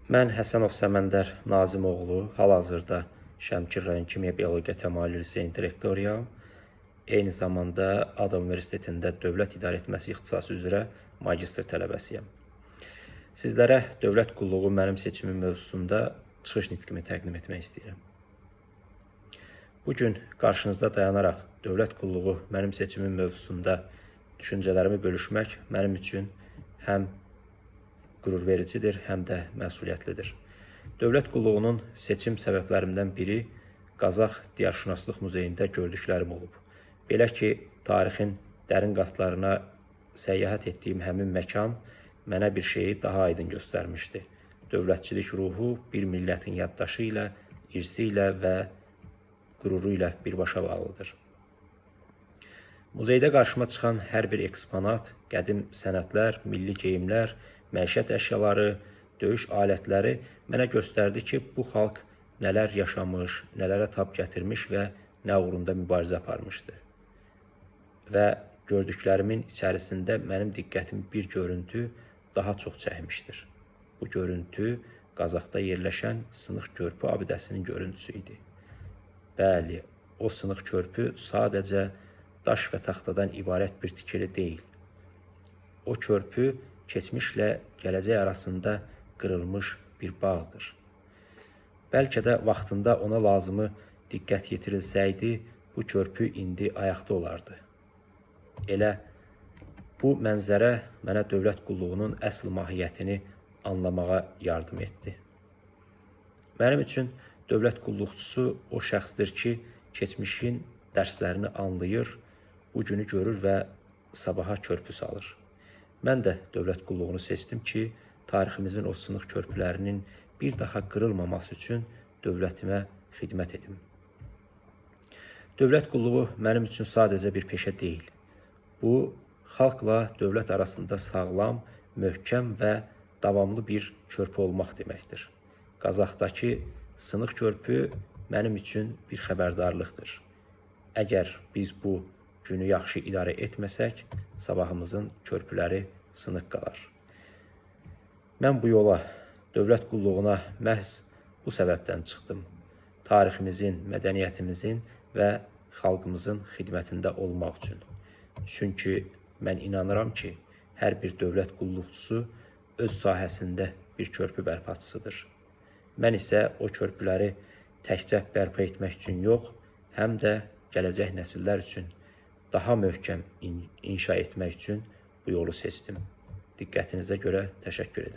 Mən Həsənov Səməndər Nazimoğlu, hal-hazırda Şəmkir rayon Kimya Biologiya Təmayüllü liseyin direktoruyam. Eyni zamanda ADA Universitetində Dövlət İdarəetməsi ixtisası üzrə magistr tələbəsiyəm. Sizlərə dövlət qulluğu mənim seçimim mövzusunda çıxış nitqimi təqdim etmək istəyirəm. Bugün qarşınızda dayanaraq dövlət qulluğu mənim seçimim mövzusunda düşüncələrimi bölüşmək mənim üçün həm qürurvericidir, həm də məsuliyyətlidir. Dövlət qulluğunun seçim səbəblərimdən biri Qazax Diyarşünaslıq Muzeyində gördüklərim olub. Belə ki, tarixin dərin qatlarına səyyahət etdiyim həmin məkan mənə bir şeyi daha aydın göstərmişdi. Dövlətçilik ruhu bir millətin yaddaşı ilə, irsi ilə və qüruru ilə birbaşa bağlıdır. Muzeydə qarşıma çıxan hər bir eksponat, qədim sənətlər, milli geyimlər, məişət əşyaları, döyüş alətləri mənə göstərdi ki, bu xalq nələr yaşamış, nələrə tab gətirmiş və nə uğrunda mübarizə aparmışdı. Və gördüklərimin içərisində mənim diqqətim bir görüntü daha çox çəkmişdir. Bu görüntü Qazaxda yerləşən Sınıq Körpü abidəsinin görüntüsü idi. Bəli, o Sınıq Körpü sadəcə daş və taxtadan ibarət bir tikili deyil. O körpü keçmişlə gələcək arasında qırılmış bir bağdır. Bəlkə də vaxtında ona lazımı diqqət yetirilsəydi, bu körpü indi ayaqda olardı. Elə bu mənzərə mənə dövlət qulluğunun əsl mahiyyətini anlamağa yardım etdi. Mənim üçün dövlət qulluqçusu o şəxsdir ki, keçmişin dərslərini anlayır, bu günü görür və sabaha körpü salır. Mən də dövlət qulluğunu seçdim ki, tariximizin o sınıq körpülərinin bir daha qırılmaması üçün dövlətimə xidmət edim. Dövlət qulluğu mənim üçün sadəcə bir peşə deyil. Bu, xalqla dövlət arasında sağlam, möhkəm və davamlı bir körpü olmaq deməkdir. Qazaxdakı sınıq körpü mənim üçün bir xəbərdarlıqdır. Əgər biz bu günü yaxşı idarə etməsək, sabahımızın körpüləri sınıq qalar. Mən bu yola, dövlət qulluğuna məhz bu səbəbdən çıxdım. Tariximizin, mədəniyyətimizin və xalqımızın xidmətində olmaq üçün. Çünki mən inanıram ki, hər bir dövlət qulluqçusu öz sahəsində bir körpü bərpaçısıdır. Mən isə o körpüləri təkcə bərpa etmək üçün yox, həm də gələcək nəsillər üçün daha möhkəm inşa etmək üçün bu yolu seçdim. Diqqətinizə görə təşəkkür edirəm.